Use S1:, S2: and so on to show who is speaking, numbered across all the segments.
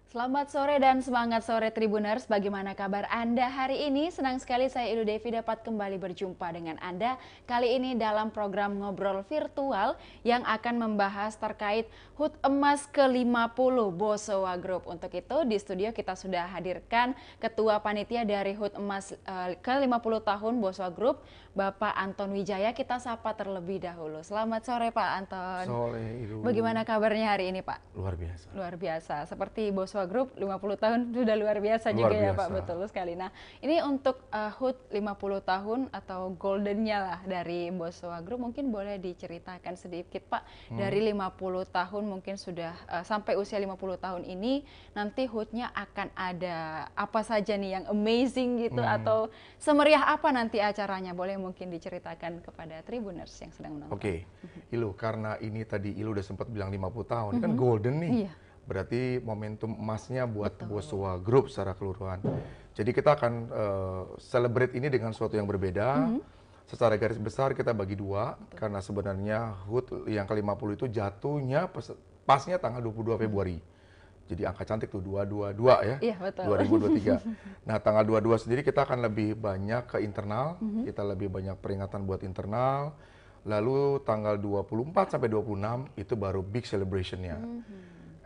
S1: Selamat sore dan semangat sore Tribuners. Bagaimana kabar Anda hari ini? Senang sekali saya Ilu Devi dapat kembali berjumpa dengan Anda. Kali ini dalam program Ngobrol Virtual yang akan membahas terkait HUT Emas ke-50 Bosowa Group. Untuk itu di studio kita sudah hadirkan Ketua Panitia dari HUT Emas ke-50 tahun Bosowa Group, Bapak Anton Wijaya. Kita sapa terlebih dahulu. Selamat sore Pak Anton.
S2: Sore Ilu.
S1: Bagaimana kabarnya hari ini Pak?
S2: Luar biasa.
S1: Luar biasa. Seperti Bosowa Group 50 tahun sudah luar biasa
S2: Luar
S1: juga ya
S2: biasa.
S1: Pak, betul sekali. Nah, ini untuk HUT 50 tahun atau goldennya lah dari Bosowa Group, mungkin boleh diceritakan sedikit Pak, dari 50 tahun mungkin sudah sampai usia 50 tahun ini, nanti HUT-nya akan ada apa saja nih yang amazing gitu, atau semeriah apa nanti acaranya, boleh mungkin diceritakan kepada Tribuners yang sedang menonton.
S2: Oke, Ilu, karena ini tadi Ilu udah sempat bilang 50 tahun, ini kan golden nih.
S1: Iya.
S2: Berarti momentum emasnya buat Bosowa Group secara keseluruhan. Jadi kita akan celebrate ini dengan sesuatu yang berbeda. Secara garis besar kita bagi dua, karena sebenarnya HUT yang ke-50 itu jatuhnya pasnya tanggal 22 Februari. Jadi angka cantik tuh 222 ya,
S1: Iya, betul.
S2: 2023. Nah tanggal 22 sendiri kita akan lebih banyak ke internal, kita lebih banyak peringatan buat internal. Lalu tanggal 24 sampai 26 itu baru big celebration-nya.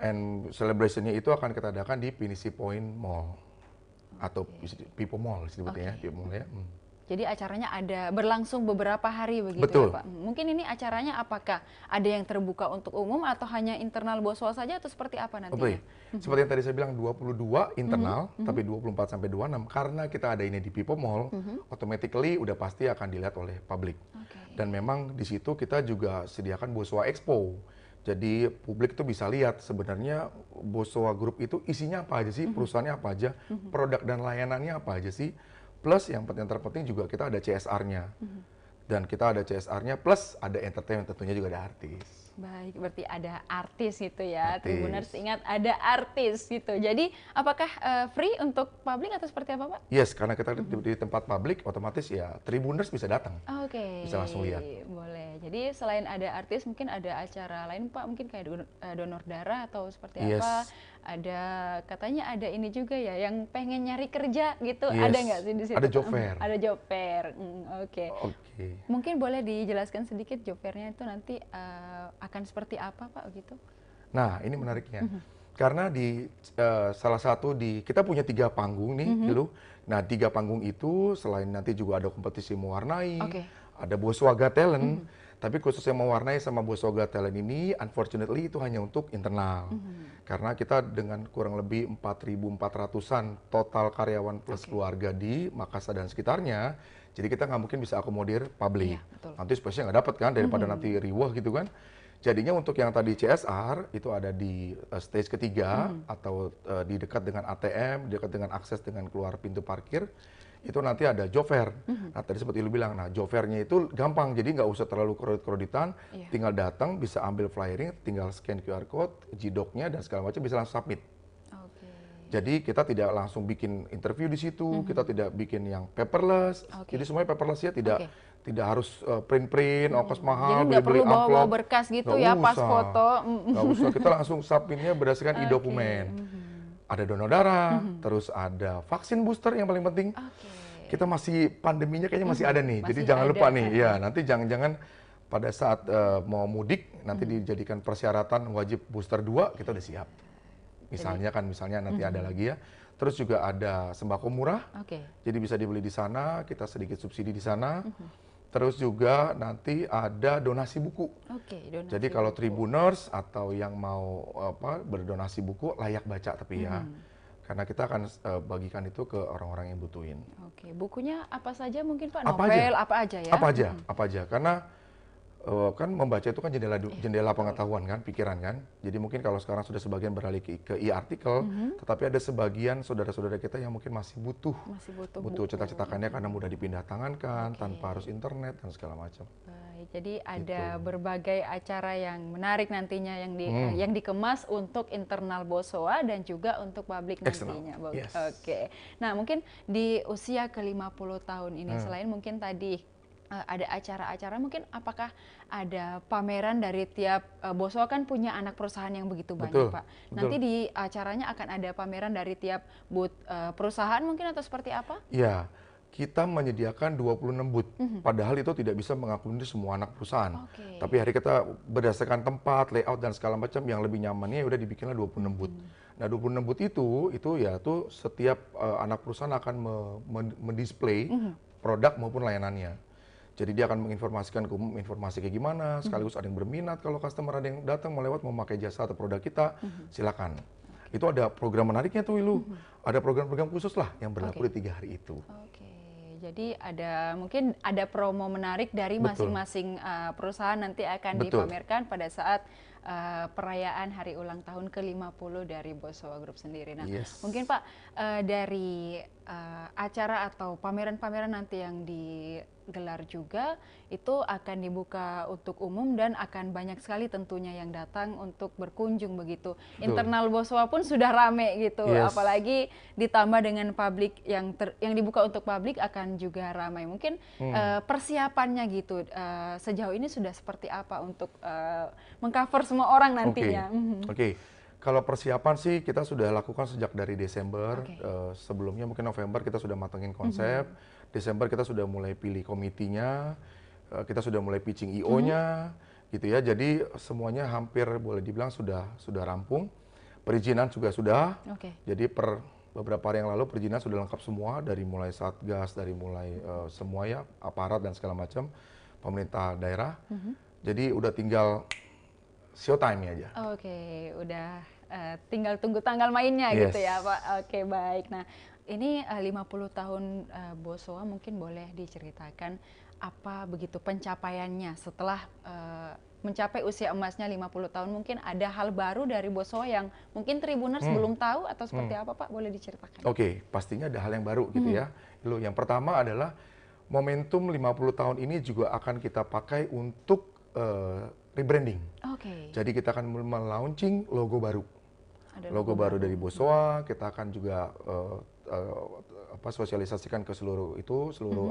S2: And celebration-nya itu akan kita adakan di Pinisi Point Mall atau Pipo Mall disebutnya ya, Pipo Mall ya.
S1: Jadi acaranya ada berlangsung beberapa hari begitu
S2: Betul.
S1: ya Pak? Mungkin ini acaranya apakah ada yang terbuka untuk umum atau hanya internal Bosowa saja atau seperti apa nantinya?
S2: Oke, seperti yang tadi saya bilang 22 internal, tapi 24 sampai 26 karena kita ada ini di Pipo Mall, automatically udah pasti akan dilihat oleh publik. Dan memang di situ kita juga sediakan Bosowa Expo. Jadi publik itu bisa lihat sebenarnya Bosowa Group itu isinya apa aja sih, perusahaannya apa aja, produk dan layanannya apa aja sih. Plus yang terpenting juga kita ada CSR-nya. Dan kita ada CSR-nya plus ada entertainment, tentunya juga ada artis.
S1: Baik, berarti ada artis gitu ya.
S2: Artis.
S1: Tribuners ingat ada artis gitu. Jadi apakah free untuk publik atau seperti apa Pak?
S2: Yes, karena kita di tempat publik otomatis ya Tribuners bisa datang.
S1: Oke,
S2: Bisa langsung lihat.
S1: boleh. Jadi selain ada artis, mungkin ada acara lain Pak, mungkin kayak donor darah atau seperti
S2: Yes.
S1: apa? Ada katanya ada ini juga ya, yang pengen nyari kerja gitu,
S2: Yes.
S1: ada nggak sih di situ?
S2: Ada job fair.
S1: Ada job fair, oke.
S2: Oke.
S1: Mungkin boleh dijelaskan sedikit job fairnya itu nanti akan seperti apa Pak gitu?
S2: Nah, ini menariknya. Karena di salah satu kita punya 3 panggung nih dulu. Nah, 3 panggung itu selain nanti juga ada kompetisi mewarnai,
S1: Oke.
S2: ada Bosowa Got Talent, tapi khusus yang mewarnai sama Bosowa Got Talent ini unfortunately itu hanya untuk internal. Karena kita dengan kurang lebih 4.400-an total karyawan plus keluarga di Makassar dan sekitarnya, jadi kita nggak mungkin bisa akomodir publik.
S1: Iya, betul.
S2: Nanti space-nya nggak dapat kan, daripada nanti riwah gitu kan. Jadinya untuk yang tadi CSR itu ada di stage ketiga atau di dekat dengan ATM, dekat dengan akses dengan keluar pintu parkir, itu nanti ada job fair. Nah tadi seperti lu bilang, nah job fair-nya itu gampang, jadi nggak usah terlalu kredit-kreditan,
S1: Iya.
S2: tinggal datang, bisa ambil flyering, tinggal scan QR code, G-Doc-nya dan segala macam bisa langsung submit.
S1: Oke.
S2: Jadi kita tidak langsung bikin interview di situ, kita tidak bikin yang paperless.
S1: Oke.
S2: Jadi semuanya paperless ya, tidak
S1: Oke.
S2: tidak harus print-print, ongkos mahal,
S1: Jadi nggak perlu
S2: beli-beli
S1: bawa-bawa
S2: amplop.
S1: berkas gitu
S2: Nggak
S1: ya pas
S2: usah.
S1: foto.
S2: Nggak usah, kita langsung submitnya berdasarkan e-dokumen. Ada donor darah, terus ada vaksin booster yang paling penting.
S1: Oke.
S2: Kita masih pandeminya kayaknya masih ada nih, jadi
S1: Masih
S2: jangan
S1: ada.
S2: lupa nih. Ya, nanti jangan-jangan pada saat mau mudik nanti dijadikan persyaratan wajib booster 2 kita udah siap. Misalnya nanti ada lagi ya. Terus juga ada sembako murah.
S1: Oke.
S2: Jadi bisa dibeli di sana, kita sedikit subsidi di sana. Terus juga nanti ada donasi buku.
S1: Oke, donasi
S2: Jadi kalau
S1: buku.
S2: Tribuners atau yang mau berdonasi buku layak baca tapi ya. Karena kita akan bagikan itu ke orang-orang yang butuhin.
S1: Oke, bukunya apa saja mungkin Pak?
S2: Apa
S1: Novel, apa aja ya?
S2: Apa aja. Karena kan membaca itu kan jendela pengetahuan kan, pikiran kan. Jadi mungkin kalau sekarang sudah sebagian beralih ke e-artikel, tetapi ada sebagian saudara-saudara kita yang mungkin masih butuh
S1: Masih butuh
S2: butuh
S1: buku.
S2: cetak-cetakannya karena mudah dipindah tangankan,
S1: Oke.
S2: tanpa harus internet dan segala macam.
S1: Baik, jadi ada
S2: Gitu.
S1: berbagai acara yang menarik nantinya yang dikemas untuk internal Bosowa dan juga untuk publik
S2: Eksternal,
S1: nantinya.
S2: yes.
S1: Oke. Nah, mungkin di usia ke-50 tahun ini selain mungkin tadi ada acara-acara mungkin apakah ada pameran dari tiap Boswa kan punya anak perusahaan yang begitu banyak,
S2: Betul,
S1: Pak. Nanti
S2: betul.
S1: di acaranya akan ada pameran dari tiap booth perusahaan mungkin atau seperti apa?
S2: Ya, kita menyediakan 26 booth.
S1: Mhm.
S2: Padahal itu tidak bisa mengakomodir semua anak perusahaan.
S1: Oke.
S2: Tapi hari kita berdasarkan tempat, layout dan segala macam yang lebih nyamannya udah dibikinlah 26 booth. Nah, 26 booth itu ya tuh setiap anak perusahaan akan mendisplay produk maupun layanannya. Jadi dia akan menginformasikan ke umum informasi kayak gimana, sekaligus ada yang berminat kalau customer ada yang datang mau lewat mau pakai jasa atau produk kita, silakan. Itu ada program menariknya tuh Wilu. Ada program-program khusus lah yang berlaku di 3 hari itu.
S1: Oke, jadi mungkin ada promo menarik dari
S2: Betul.
S1: masing-masing perusahaan nanti akan
S2: Betul.
S1: dipamerkan pada saat perayaan hari ulang tahun ke-50 dari Boswa Group sendiri. Nah,
S2: Yes.
S1: mungkin Pak, dari acara atau pameran-pameran nanti yang digelar juga itu akan dibuka untuk umum dan akan banyak sekali tentunya yang datang untuk berkunjung begitu.
S2: Betul.
S1: Internal Boswa pun sudah rame gitu,
S2: Yes.
S1: apalagi ditambah dengan publik yang dibuka untuk publik akan juga ramai. Mungkin persiapannya gitu sejauh ini sudah seperti apa untuk mengcover semua orang nantinya.
S2: Oke. Kalau persiapan sih kita sudah lakukan sejak dari Desember.
S1: Oke.
S2: Sebelumnya mungkin November kita sudah matengin konsep. Desember kita sudah mulai pilih komitinya. Kita sudah mulai pitching IO-nya, gitu ya. Jadi semuanya hampir boleh dibilang sudah rampung. Perizinan juga sudah.
S1: Oke.
S2: Jadi per beberapa hari yang lalu perizinan sudah lengkap semua, dari mulai Satgas, dari mulai semua ya, aparat dan segala macam, pemerintah daerah. Jadi udah tinggal showtime-nya aja.
S1: Oke, udah tinggal tunggu tanggal mainnya
S2: Yes.
S1: gitu ya Pak. Oke, baik. Nah, ini 50 tahun Boswa, mungkin boleh diceritakan apa begitu pencapaiannya setelah mencapai usia emasnya 50 tahun. Mungkin ada hal baru dari Boswa yang mungkin Tribuners belum tahu atau seperti apa Pak? Boleh diceritakan?
S2: Oke, pastinya ada hal yang baru gitu ya. Lalu yang pertama adalah momentum 50 tahun ini juga akan kita pakai untuk rebranding.
S1: Oke.
S2: Jadi kita akan melaunching logo baru.
S1: Ada
S2: Logo baru dari Boswa, kita akan juga sosialisasikan ke seluruh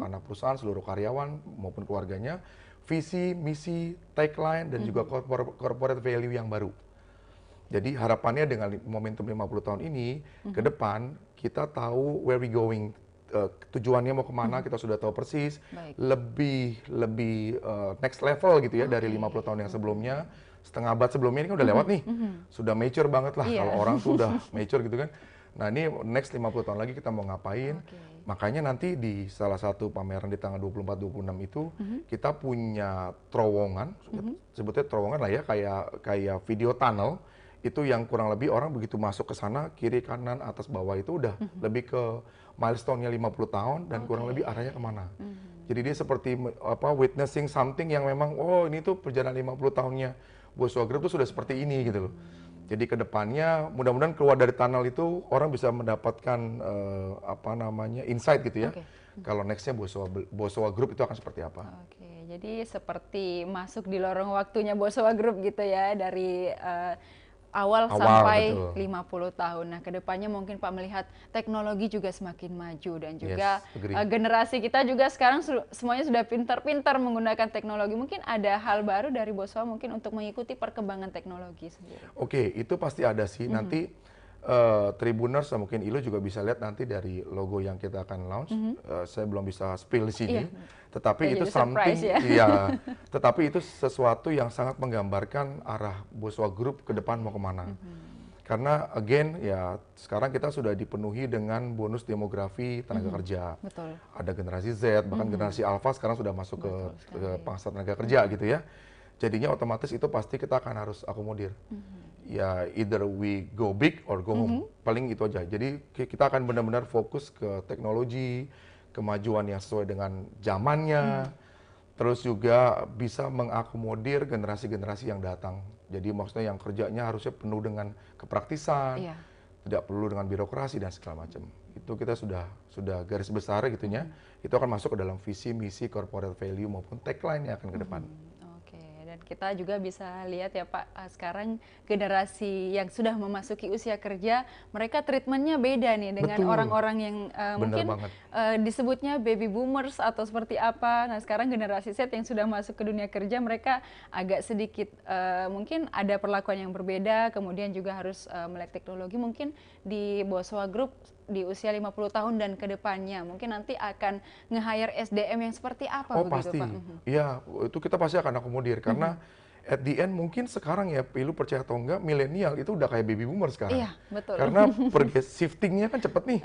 S2: anak perusahaan, seluruh karyawan maupun keluarganya, visi, misi, tagline dan juga corporate value yang baru. Jadi harapannya dengan momentum 50 tahun ini ke depan kita tahu where we going, tujuannya mau kemana kita sudah tahu persis.
S1: Baik.
S2: lebih next level gitu ya dari 50 tahun yang sebelumnya. Setengah abad sebelumnya ini kan udah lewat nih, sudah mature banget lah
S1: Iya.
S2: kalau orang tuh udah mature gitu kan. Nah ini next 50 tahun lagi kita mau ngapain,
S1: Oke.
S2: makanya nanti di salah satu pameran di tanggal 24-26 itu kita punya terowongan, sebetulnya terowongan lah ya, kayak video tunnel, itu yang kurang lebih orang begitu masuk ke sana, kiri, kanan, atas, bawah itu udah lebih ke milestone-nya 50 tahun dan kurang lebih arahnya kemana. Jadi dia seperti witnessing something yang memang, oh ini tuh perjalanan 50 tahunnya Boswa Group tuh sudah seperti ini gitu loh. Jadi ke depannya mudah-mudahan keluar dari tunnel itu orang bisa mendapatkan insight gitu ya.
S1: Oke.
S2: Kalau nextnya Boswa Group itu akan seperti apa.
S1: Oke, jadi seperti masuk di lorong waktunya Boswa Group gitu ya, dari awal sampai
S2: betul.
S1: 50 tahun. Nah, kedepannya mungkin Pak melihat teknologi juga semakin maju dan juga
S2: Yes, agree.
S1: generasi kita juga sekarang semuanya sudah pintar-pintar menggunakan teknologi. Mungkin ada hal baru dari Boswa mungkin untuk mengikuti perkembangan teknologi sendiri.
S2: Oke, itu pasti ada sih. Nanti Tribuners mungkin Ilu juga bisa lihat nanti dari logo yang kita akan launch. Saya belum bisa spill di sini,
S1: Iya.
S2: tetapi
S1: Saya
S2: itu
S1: jadi surprise
S2: something,
S1: ya.
S2: iya. Tetapi itu sesuatu yang sangat menggambarkan arah Boswa Group ke depan mau kemana. Karena again ya sekarang kita sudah dipenuhi dengan bonus demografi tenaga kerja.
S1: Betul.
S2: Ada generasi Z, bahkan generasi Alpha sekarang sudah masuk ke pangsa tenaga kerja gitu ya. Jadinya otomatis itu pasti kita akan harus akomodir. Ya either we go big or go home. Paling itu aja. Jadi kita akan benar-benar fokus ke teknologi, kemajuan yang sesuai dengan zamannya. Terus juga bisa mengakomodir generasi-generasi yang datang. Jadi maksudnya yang kerjanya harusnya penuh dengan kepraktisan,
S1: Iya.
S2: tidak perlu dengan birokrasi dan segala macam. Itu kita sudah garis besar gitunya. Itu akan masuk ke dalam visi, misi, corporate value maupun tagline yang akan ke depan.
S1: Oke, dan kita juga bisa lihat ya Pak, sekarang generasi yang sudah memasuki usia kerja, mereka treatmentnya beda nih dengan
S2: Betul.
S1: orang-orang yang
S2: Bener
S1: mungkin
S2: banget.
S1: disebutnya baby boomers atau seperti apa. Nah sekarang generasi Z yang sudah masuk ke dunia kerja, mereka agak sedikit mungkin ada perlakuan yang berbeda, kemudian juga harus melek teknologi. Mungkin di Boswa Group di usia 50 tahun dan ke depannya, mungkin nanti akan nge-hire SDM yang seperti apa
S2: Oh
S1: begitu
S2: pasti,
S1: Pak?
S2: iya itu kita pasti akan akomodir karena at the end mungkin sekarang ya, lu percaya atau enggak, milenial itu udah kayak baby boomer sekarang.
S1: Iya, betul.
S2: Karena shiftingnya kan cepet nih.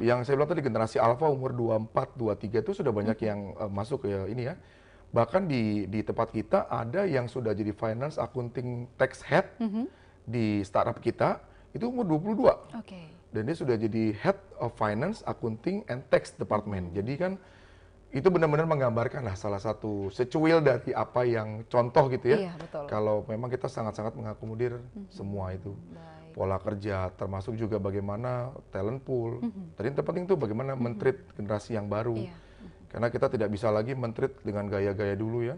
S2: Yang saya bilang tadi generasi alpha umur 24, 23 itu sudah banyak yang masuk ke ini ya. Bahkan di tempat kita ada yang sudah jadi finance, accounting, tax head di startup kita itu umur 22.
S1: Oke.
S2: Dan dia sudah jadi head of finance, accounting, and tax department. Jadi kan itu benar-benar menggambarkan lah salah satu secuil dari apa yang contoh gitu ya.
S1: Iya, betul.
S2: Kalau memang kita sangat-sangat mengakomodir semua itu.
S1: Baik.
S2: Pola kerja, termasuk juga bagaimana talent pool. Tadi yang terpenting itu bagaimana mentreat generasi yang baru.
S1: Iya.
S2: Karena kita tidak bisa lagi mentreat dengan gaya-gaya dulu ya,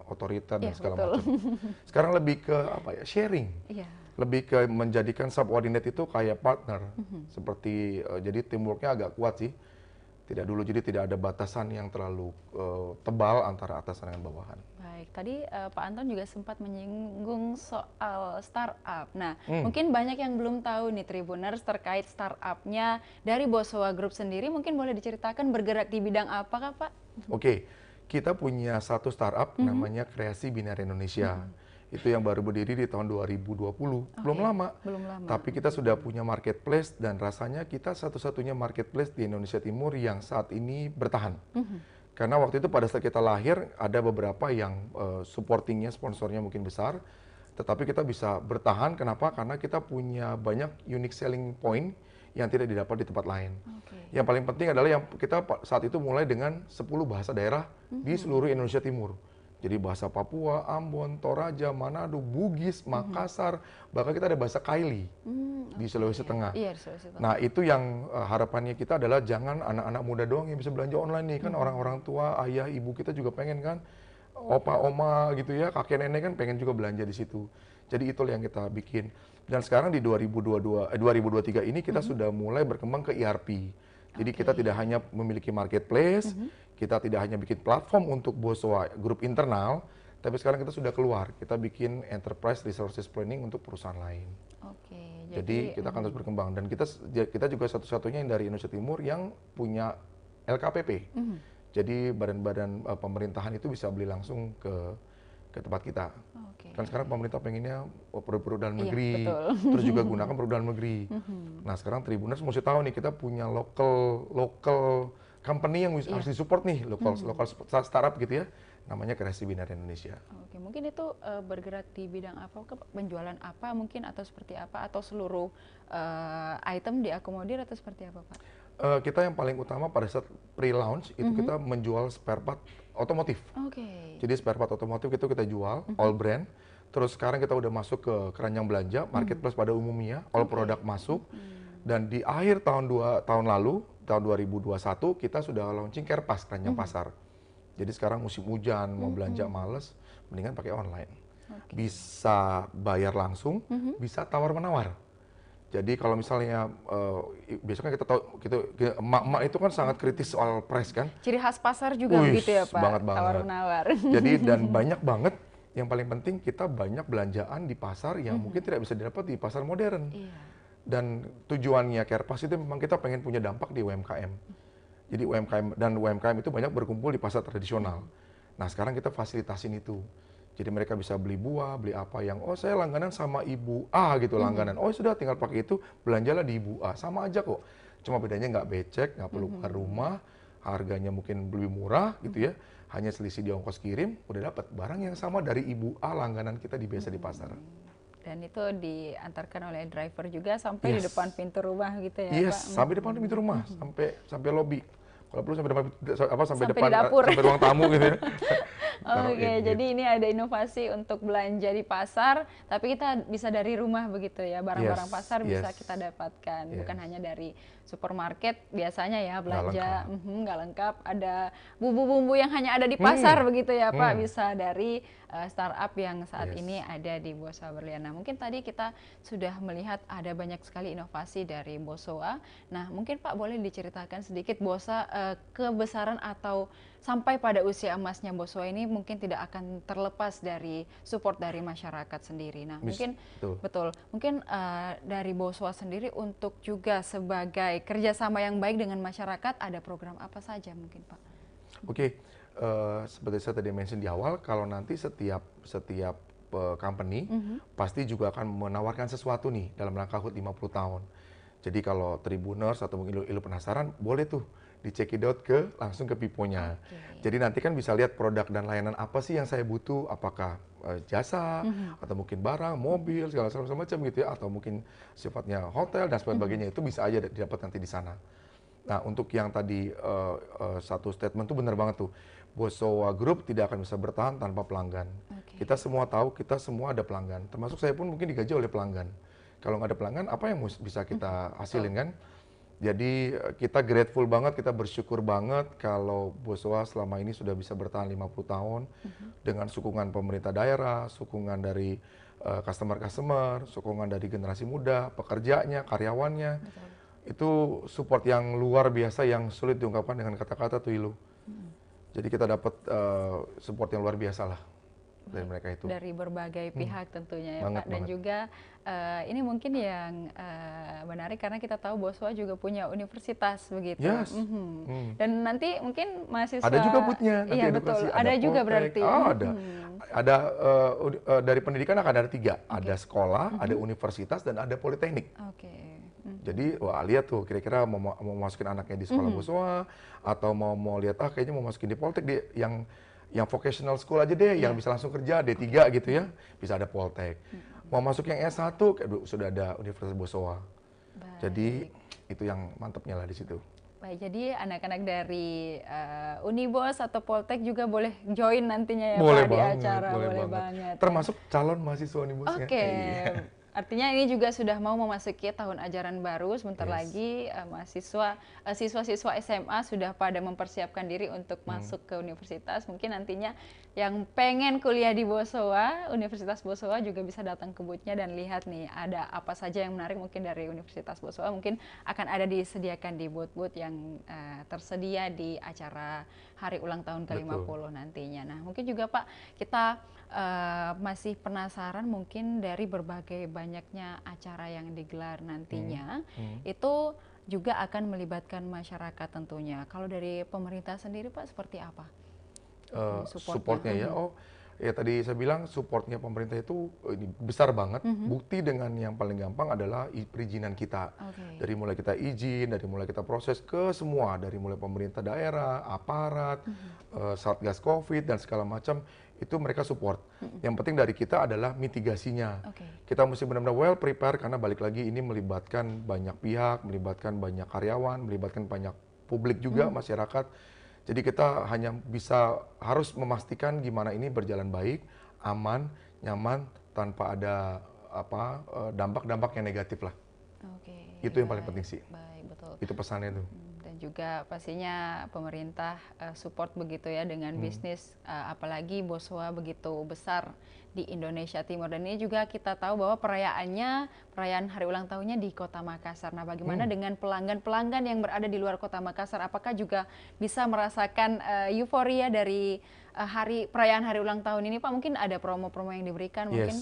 S2: otoriter dan
S1: Iya,
S2: segala
S1: betul.
S2: macam. Sekarang lebih ke apa ya, sharing.
S1: Iya.
S2: Lebih ke menjadikan subordinate itu kayak partner. Seperti jadi teamworknya agak kuat sih. Tidak dulu, jadi tidak ada batasan yang terlalu tebal antara atasan dengan bawahan.
S1: Baik, tadi Pak Anton juga sempat menyinggung soal startup. Nah, mungkin banyak yang belum tahu nih Tribuners terkait startupnya dari Boswa Group sendiri. Mungkin boleh diceritakan bergerak di bidang apa Pak?
S2: Oke, kita punya satu startup namanya Kreasi Binar Indonesia. Itu yang baru berdiri di tahun 2020, belum lama.
S1: Belum lama.
S2: Tapi kita sudah punya marketplace dan rasanya kita satu-satunya marketplace di Indonesia Timur yang saat ini bertahan. Karena waktu itu pada saat kita lahir ada beberapa yang supportingnya, sponsornya mungkin besar. Tetapi kita bisa bertahan, kenapa? Karena kita punya banyak unique selling point yang tidak didapat di tempat lain. Yang paling penting adalah yang kita saat itu mulai dengan 10 bahasa daerah di seluruh Indonesia Timur. Jadi bahasa Papua, Ambon, Toraja, Manado, Bugis, Makassar, bahkan kita ada bahasa Kaili di Sulawesi Tengah.
S1: Iya, di Sulawesi Tengah.
S2: Nah itu yang harapannya kita adalah jangan anak-anak muda doang yang bisa belanja online nih, kan orang-orang tua, ayah, ibu kita juga pengen kan, opa, oma gitu ya, kakek nenek kan pengen juga belanja di situ. Jadi itu yang kita bikin. Dan sekarang di 2023 ini kita sudah mulai berkembang ke ERP. Jadi kita tidak hanya memiliki marketplace, kita tidak hanya bikin platform untuk Boswa Group internal, tapi sekarang kita sudah keluar, kita bikin enterprise resources planning untuk perusahaan lain.
S1: Oke,
S2: Jadi kita akan terus berkembang dan kita juga satu-satunya yang dari Indonesia Timur yang punya LKPP. Jadi badan-badan pemerintahan itu bisa beli langsung ke tempat kita. Kan sekarang pemerintah pengennya produk dalam negeri, terus juga gunakan produk dalam negeri. Nah sekarang Tribuners mesti tahu nih kita punya local company yang harus disupport nih, local startup gitu ya, namanya Kreasi Binar Indonesia.
S1: Oke, mungkin itu bergerak di bidang apa, penjualan apa mungkin atau seperti apa, atau seluruh item diakomodir atau seperti apa Pak?
S2: Kita yang paling utama pada saat pre-launch itu kita menjual spare part otomotif. Jadi spare part otomotif itu kita jual, all brand. Terus sekarang kita udah masuk ke keranjang belanja, marketplace pada umumnya, all produk masuk. Dan di akhir tahun lalu, tahun 2021, kita sudah launching Kerpas, keranjang pasar. Jadi sekarang musim hujan, mau belanja males, mendingan pakai online. Bisa bayar langsung, bisa tawar-menawar. Jadi kalau misalnya biasanya kita tahu emak-emak itu kan sangat kritis soal price kan.
S1: Ciri khas pasar juga begitu ya Pak,
S2: banget.
S1: tawar-menawar.
S2: Jadi dan banyak banget, yang paling penting kita banyak belanjaan di pasar yang mungkin tidak bisa didapat di pasar modern. Dan tujuannya Kerpas itu memang kita pengen punya dampak di UMKM. Jadi UMKM itu banyak berkumpul di pasar tradisional. Nah sekarang kita fasilitasin itu. Jadi mereka bisa beli buah, beli apa yang, oh saya langganan sama Ibu A gitu langganan. Oh sudah tinggal pakai itu, belanjalah di Ibu A. Sama aja kok. Cuma bedanya nggak becek, nggak perlu ke rumah, harganya mungkin lebih murah gitu ya. Hanya selisih di ongkos kirim, udah dapat barang yang sama dari Ibu A langganan kita biasa di pasar.
S1: Dan itu diantarkan oleh driver juga sampai di depan pintu rumah gitu ya Pak?
S2: Sampai depan pintu rumah, sampai lobi. Kalau perlu sampai depan sampai
S1: di dapur.
S2: sampai ruang tamu gitu ya.
S1: Jadi ini ada inovasi untuk belanja di pasar, tapi kita bisa dari rumah begitu ya, barang-barang pasar bisa kita dapatkan, bukan hanya dari supermarket biasanya ya belanja, nggak lengkap, ada bumbu-bumbu yang hanya ada di pasar begitu ya Pak, bisa dari startup yang saat
S2: Yes.
S1: ini ada di Bosowa Berlian. Nah, mungkin tadi kita sudah melihat ada banyak sekali inovasi dari Bosowa. Nah, mungkin Pak boleh diceritakan sedikit Bosa kebesaran atau sampai pada usia emasnya Bosowa ini mungkin tidak akan terlepas dari support dari masyarakat sendiri. Nah, mungkin betul, mungkin dari Bosowa sendiri untuk juga sebagai kerjasama yang baik dengan masyarakat ada program apa saja mungkin Pak?
S2: Oke, seperti saya tadi mention di awal, kalau nanti setiap company pasti juga akan menawarkan sesuatu nih dalam rangka HUT 50 tahun. Jadi kalau Tribuners atau mungkin ilu penasaran, boleh tuh dicekidot langsung ke Piponya. Jadi nanti kan bisa lihat produk dan layanan apa sih yang saya butuh, apakah jasa atau mungkin barang, mobil, segala macam gitu ya, atau mungkin sifatnya hotel dan sebagainya, itu bisa aja didapat nanti di sana. Nah, untuk yang tadi satu statement tuh benar banget tuh. Bosowa Group tidak akan bisa bertahan tanpa pelanggan. Kita semua tahu, kita semua ada pelanggan. Termasuk saya pun mungkin digaji oleh pelanggan. Kalau nggak ada pelanggan, apa yang bisa kita hasilin kan? Jadi kita grateful banget, kita bersyukur banget kalau Bosowa selama ini sudah bisa bertahan 50 tahun dengan sokongan pemerintah daerah, sokongan dari customer, sokongan dari generasi muda, pekerjanya, karyawannya. Itu support yang luar biasa yang sulit diungkapkan dengan kata-kata tuh Ilu. Jadi kita dapat support yang luar biasa lah dari mereka itu.
S1: Dari berbagai pihak tentunya ya
S2: Banget,
S1: Pak. Dan juga ini mungkin yang menarik karena kita tahu Bosowa juga punya universitas begitu.
S2: Yes.
S1: Dan nanti mungkin mahasiswa
S2: ada juga booth-nya, nanti
S1: iya
S2: edukasi,
S1: betul. Ada juga
S2: Poltek.
S1: berarti.
S2: Ada dari pendidikan akan ada 3, ada sekolah, ada universitas dan ada politeknik. Jadi wah lihat tuh kira-kira mau masukin anaknya di sekolah Bosowa atau mau lihat kayaknya mau masukin di Poltek yang vocational school aja deh, yang bisa langsung kerja D3 gitu ya, bisa ada Poltek. Mau masuk yang S1 sudah ada Universitas Bosowa. Jadi itu yang mantapnya lah di situ.
S1: Baik, jadi anak-anak dari Unibos atau Poltek juga boleh join nantinya ya
S2: boleh
S1: Pak
S2: banget,
S1: di acara, boleh
S2: banget.
S1: banget.
S2: Termasuk calon mahasiswa Unibosnya.
S1: Oke. Artinya ini juga sudah mau memasuki tahun ajaran baru, sebentar lagi siswa-siswa SMA sudah pada mempersiapkan diri untuk masuk ke universitas. Mungkin nantinya yang pengen kuliah di Bosowa, Universitas Bosowa juga bisa datang ke booth-nya dan lihat nih ada apa saja yang menarik mungkin dari Universitas Bosowa. Mungkin akan ada disediakan di booth-booth yang tersedia di acara hari ulang tahun ke-50 nantinya. Nah, mungkin juga Pak, kita masih penasaran mungkin dari berbagai banyaknya acara yang digelar nantinya, itu juga akan melibatkan masyarakat tentunya. Kalau dari pemerintah sendiri Pak seperti apa?
S2: Supportnya ya, ya tadi saya bilang supportnya pemerintah itu ini besar banget. Bukti dengan yang paling gampang adalah perizinan kita. Dari mulai kita izin, dari mulai kita proses ke semua, dari mulai pemerintah daerah, aparat, Satgas Covid dan segala macam, itu mereka support. Yang penting dari kita adalah mitigasinya. Kita mesti benar-benar well prepare karena balik lagi ini melibatkan banyak pihak, melibatkan banyak karyawan, melibatkan banyak publik juga, masyarakat. Jadi kita hanya harus memastikan gimana ini berjalan baik, aman, nyaman, tanpa ada dampak-dampak yang negatif lah. Itu yang paling penting sih.
S1: Baik, betul.
S2: Itu pesannya tuh.
S1: Dan juga pastinya pemerintah support begitu ya dengan bisnis, apalagi Bosowa begitu besar di Indonesia Timur. Dan ini juga kita tahu bahwa perayaan hari ulang tahunnya di Kota Makassar. Nah, bagaimana dengan pelanggan-pelanggan yang berada di luar Kota Makassar? Apakah juga bisa merasakan euforia dari perayaan hari ulang tahun ini Pak? Mungkin ada promo-promo yang diberikan mungkin?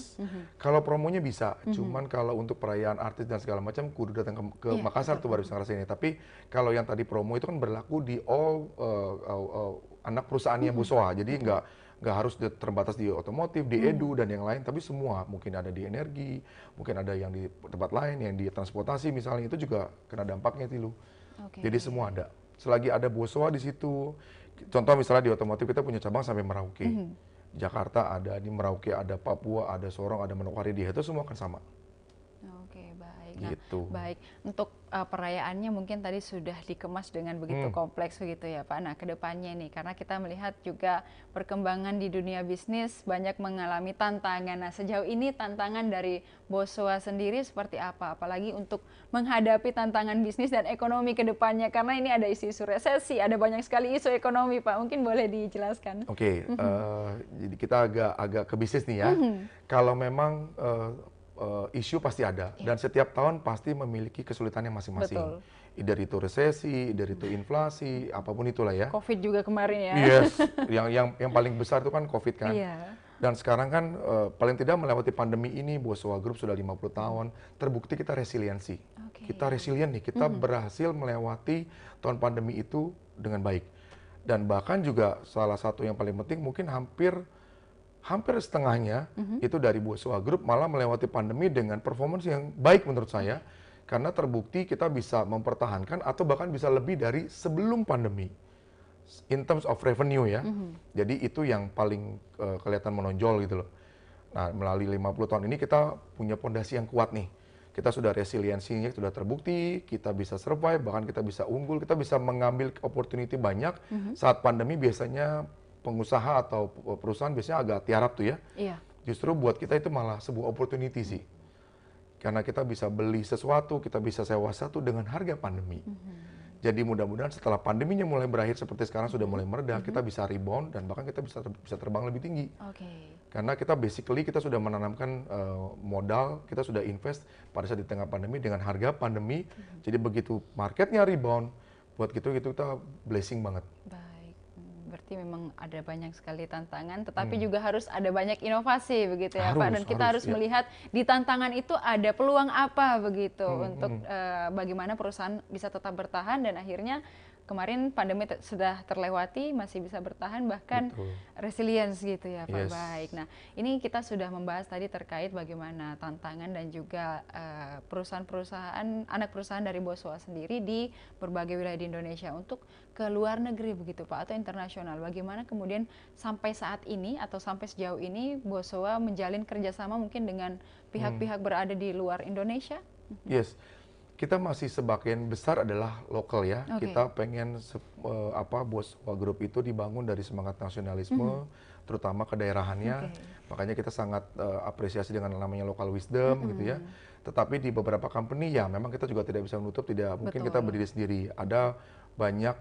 S2: Kalau promonya bisa, cuman kalau untuk perayaan artis dan segala macam kudu datang ke Makassar tuh baru bisa ngerasain ini. Tapi kalau yang tadi promo itu kan berlaku di anak perusahaannya Bosowa. Jadi nggak harus terbatas di otomotif, di edu dan yang lain, tapi semua mungkin ada di energi, mungkin ada yang di tempat lain, yang di transportasi misalnya, itu juga kena dampaknya itu. Jadi semua ada. Selagi ada Bosowa di situ, contoh misalnya di otomotif kita punya cabang sampai Merauke, Jakarta ada, di Merauke ada, Papua ada, Sorong ada, Manokwari, itu semua akan sama.
S1: baik. Nah,
S2: Gitu.
S1: baik. Untuk perayaannya mungkin tadi sudah dikemas dengan begitu kompleks begitu ya Pak. Nah, kedepannya nih, karena kita melihat juga perkembangan di dunia bisnis banyak mengalami tantangan. Nah, sejauh ini tantangan dari Boswa sendiri seperti apa? Apalagi untuk menghadapi tantangan bisnis dan ekonomi kedepannya, karena ini ada isu-isu resesi, ada banyak sekali isu ekonomi Pak. Mungkin boleh dijelaskan.
S2: Oke, jadi kita agak ke bisnis nih ya. Kalau memang isu pasti ada, dan setiap tahun pasti memiliki kesulitannya masing-masing.
S1: Betul.
S2: Either itu resesi, either itu inflasi, apapun itulah ya.
S1: COVID juga kemarin ya.
S2: Yes, yang paling besar itu kan COVID kan.
S1: Iya.
S2: Dan sekarang kan paling tidak melewati pandemi ini, Boswa Group sudah 50 tahun, terbukti kita resiliensi. Kita resilient nih, kita berhasil melewati tahun pandemi itu dengan baik. Dan bahkan juga salah satu yang paling penting mungkin hampir setengahnya itu dari Boswa Group malah melewati pandemi dengan performance yang baik menurut saya, karena terbukti kita bisa mempertahankan atau bahkan bisa lebih dari sebelum pandemi in terms of revenue ya. Jadi itu yang paling kelihatan menonjol gitu loh. Nah, melalui 50 tahun ini kita punya fondasi yang kuat nih. Kita sudah resiliensinya sudah terbukti, kita bisa survive, bahkan kita bisa unggul, kita bisa mengambil opportunity banyak. Saat pandemi biasanya pengusaha atau perusahaan biasanya agak tiarap tuh ya.
S1: Iya.
S2: Justru buat kita itu malah sebuah opportunity sih. Karena kita bisa beli sesuatu, kita bisa sewa satu dengan harga pandemi. Jadi mudah-mudahan setelah pandeminya mulai berakhir seperti sekarang sudah mulai mereda, kita bisa rebound dan bahkan kita bisa terbang lebih tinggi. Karena kita basically kita sudah menanamkan modal, kita sudah invest pada saat di tengah pandemi dengan harga pandemi. Jadi begitu marketnya rebound, buat gitu kita blessing banget.
S1: Baik, berarti memang ada banyak sekali tantangan, tetapi juga harus ada banyak inovasi begitu ya Pak. Dan kita harus
S2: ya.
S1: melihat di tantangan itu ada peluang apa begitu untuk bagaimana perusahaan bisa tetap bertahan dan akhirnya kemarin pandemi sudah terlewati, masih bisa bertahan, bahkan resilience gitu ya Pak. Baik, nah ini kita sudah membahas tadi terkait bagaimana tantangan dan juga perusahaan-perusahaan, anak perusahaan dari Boswa sendiri di berbagai wilayah di Indonesia untuk ke luar negeri begitu Pak, atau internasional. Bagaimana kemudian sampai saat ini atau sampai sejauh ini Boswa menjalin kerjasama mungkin dengan pihak-pihak berada di luar Indonesia?
S2: Yes. Kita masih sebagian besar adalah lokal ya. Kita pengen Boswa Group itu dibangun dari semangat nasionalisme, terutama kedaerahannya. Makanya kita sangat apresiasi dengan namanya local wisdom gitu ya. Tetapi di beberapa company ya memang kita juga tidak bisa menutup, tidak mungkin kita berdiri sendiri. Ada banyak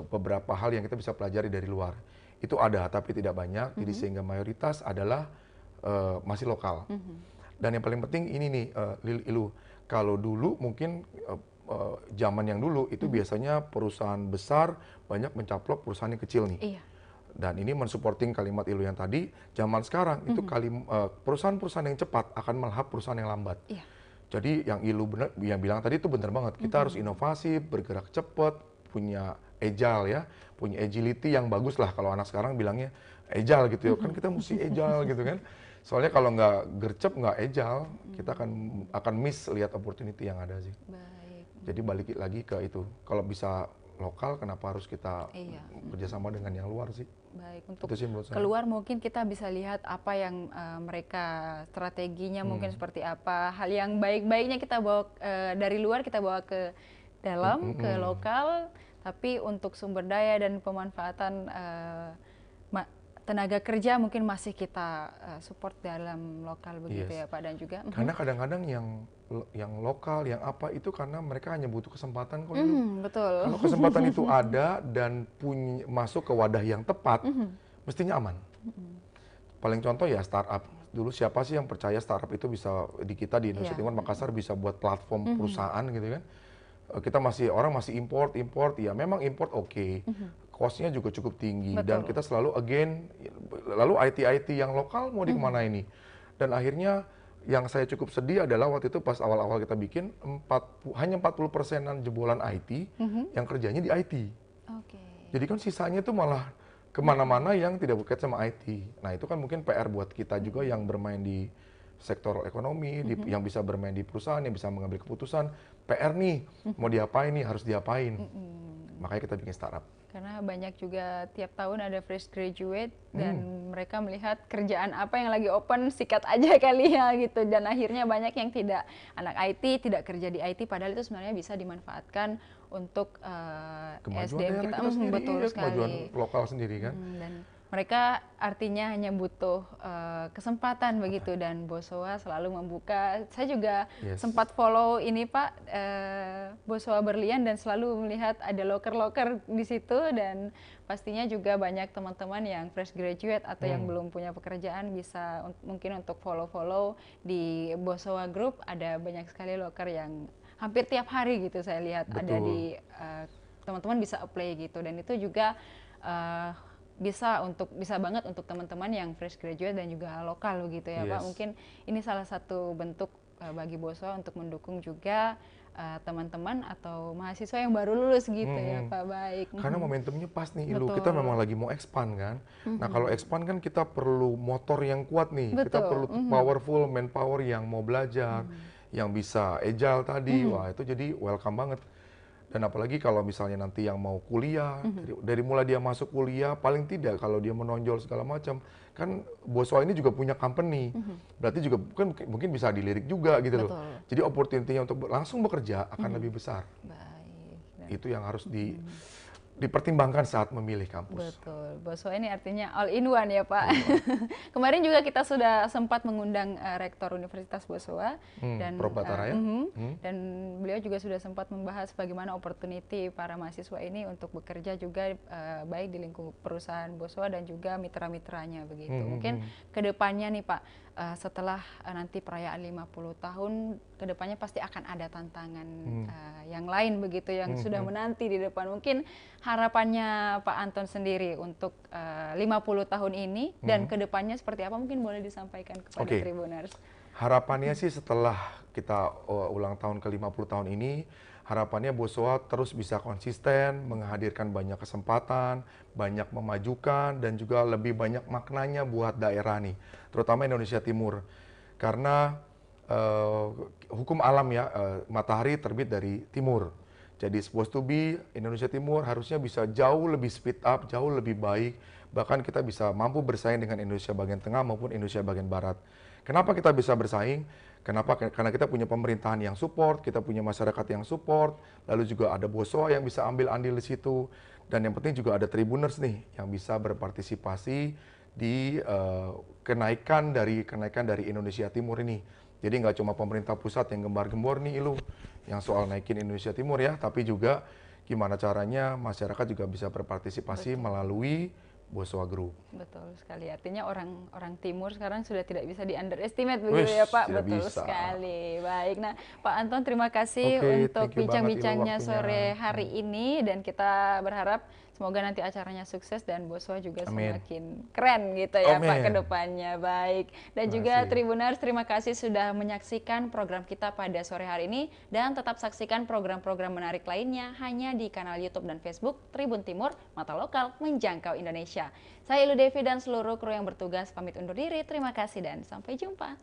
S2: beberapa hal yang kita bisa pelajari dari luar. Itu ada, tapi tidak banyak. Jadi sehingga mayoritas adalah masih lokal. Dan yang paling penting ini nih, Ilu. Kalau dulu mungkin zaman yang dulu itu biasanya perusahaan besar banyak mencaplok perusahaan yang kecil nih. Dan ini mensupporting kalimat Ilu yang tadi, zaman sekarang itu perusahaan-perusahaan yang cepat akan melahap perusahaan yang lambat. Jadi yang Ilu yang bilang tadi itu benar banget. Kita harus inovasi, bergerak cepat, punya agile ya, punya agility yang bagus lah kalau anak sekarang bilangnya agile gitu ya. Kan kita mesti agile gitu kan. Soalnya kalau nggak gercep, nggak agile, kita akan miss lihat opportunity yang ada sih.
S1: Baik.
S2: Jadi balik lagi ke itu. Kalau bisa lokal, kenapa harus kita kerjasama dengan yang luar sih?
S1: Baik, untuk
S2: itu sih menurut saya.
S1: Keluar mungkin kita bisa lihat apa yang mereka strateginya mungkin seperti apa. Hal yang baik-baiknya kita bawa dari luar, kita bawa ke dalam, ke lokal. Tapi untuk sumber daya dan pemanfaatan tenaga kerja mungkin masih kita support dalam lokal begitu ya Pak, dan juga
S2: karena kadang-kadang yang lokal yang apa itu karena mereka hanya butuh kesempatan kok.
S1: Betul.
S2: Kalau kesempatan itu ada dan masuk ke wadah yang tepat, mestinya aman. Paling contoh ya startup. Dulu siapa sih yang percaya startup itu bisa di Indonesia Timur Makassar bisa buat platform perusahaan gitu kan? Orang masih import ya memang import cost-nya juga cukup tinggi. Dan kita selalu lalu IT yang lokal mau di kemana ini? Dan akhirnya yang saya cukup sedih adalah waktu itu pas awal-awal kita bikin hanya 40%-an jebolan IT yang kerjanya di IT. Jadi kan sisanya itu malah kemana-mana yang tidak berkaitan sama IT. Nah itu kan mungkin PR buat kita juga yang bermain di sektor ekonomi, yang bisa bermain di perusahaan, yang bisa mengambil keputusan. PR nih, mau diapain nih, harus diapain. Makanya kita bikin startup.
S1: Karena banyak juga tiap tahun ada fresh graduate dan mereka melihat kerjaan apa yang lagi open, sikat aja kali ya gitu. Dan akhirnya banyak yang tidak, anak IT tidak kerja di IT, padahal itu sebenarnya bisa dimanfaatkan untuk
S2: Kemajuan
S1: SDM
S2: daerah
S1: kita.
S2: kita sendiri,
S1: Betul
S2: iya,
S1: sekali.
S2: kemajuan lokal sendiri kan.
S1: Dan mereka artinya hanya butuh kesempatan begitu, dan Bosowa selalu membuka. Saya juga sempat follow ini Pak, Bosowa Berlian, dan selalu melihat ada loker-loker di situ, dan pastinya juga banyak teman-teman yang fresh graduate atau yang belum punya pekerjaan bisa mungkin untuk follow-follow di Bosowa Group. Ada banyak sekali loker yang hampir tiap hari gitu saya lihat. Betul. Ada di teman-teman bisa apply gitu, dan itu juga bisa banget untuk teman-teman yang fresh graduate dan juga lokal begitu ya Pak. Mungkin ini salah satu bentuk bagi Bosowa untuk mendukung juga teman-teman atau mahasiswa yang baru lulus gitu ya Pak. Baik.
S2: Karena momentumnya pas nih Ilu, kita memang lagi mau expand kan. Nah kalau expand kan kita perlu motor yang kuat nih. Kita perlu powerful manpower yang mau belajar, yang bisa agile tadi. Wah itu jadi welcome banget. Dan apalagi kalau misalnya nanti yang mau kuliah, dari mulai dia masuk kuliah, paling tidak kalau dia menonjol segala macam, kan Bosowa ini juga punya company, berarti juga kan mungkin bisa dilirik juga gitu loh. Jadi opportunity-nya untuk langsung bekerja akan lebih besar. Baik. Itu yang harus dipertimbangkan saat memilih kampus.
S1: Betul, Bosowa ini artinya all in one ya Pak. Kemarin juga kita sudah sempat mengundang Rektor Universitas Bosowa dan
S2: Prof. Batara ya.
S1: Dan beliau juga sudah sempat membahas bagaimana opportunity para mahasiswa ini untuk bekerja juga baik di lingkup perusahaan Bosowa dan juga mitra-mitranya begitu. Mungkin kedepannya nih Pak, setelah nanti perayaan 50 tahun, kedepannya pasti akan ada tantangan yang lain begitu yang sudah menanti di depan. Mungkin harapannya Pak Anton sendiri untuk 50 tahun ini dan kedepannya seperti apa, mungkin boleh disampaikan kepada Tribuners.
S2: Harapannya sih setelah kita ulang tahun ke-50 tahun ini, harapannya Bosowa terus bisa konsisten, menghadirkan banyak kesempatan, banyak memajukan, dan juga lebih banyak maknanya buat daerah nih, terutama Indonesia Timur. Karena hukum alam ya, matahari terbit dari timur. Jadi supposed to be Indonesia Timur harusnya bisa jauh lebih speed up, jauh lebih baik. Bahkan kita bisa mampu bersaing dengan Indonesia bagian tengah maupun Indonesia bagian barat. Kenapa kita bisa bersaing? Kenapa? Karena kita punya pemerintahan yang support, kita punya masyarakat yang support, lalu juga ada Bosowa yang bisa ambil andil di situ. Dan yang penting juga ada Tribuners nih yang bisa berpartisipasi di kenaikan dari Indonesia Timur ini. Jadi nggak cuma pemerintah pusat yang gembar-gembor nih Ilu, yang soal naikin Indonesia Timur ya, tapi juga gimana caranya masyarakat juga bisa berpartisipasi melalui Bosowa Group.
S1: Betul sekali, artinya orang Timur sekarang sudah tidak bisa di underestimate begitu ya Pak. Betul
S2: bisa.
S1: Sekali. Baik, nah Pak Anton terima kasih untuk bincang-bincangnya sore hari ini, dan kita berharap semoga nanti acaranya sukses dan Bosowa juga semakin keren gitu ya Pak ke depannya. Baik, dan juga Tribuners terima kasih sudah menyaksikan program kita pada sore hari ini, dan tetap saksikan program-program menarik lainnya hanya di kanal YouTube dan Facebook Tribun Timur, mata lokal menjangkau Indonesia. Saya Ilu Devi dan seluruh kru yang bertugas pamit undur diri. Terima kasih dan sampai jumpa.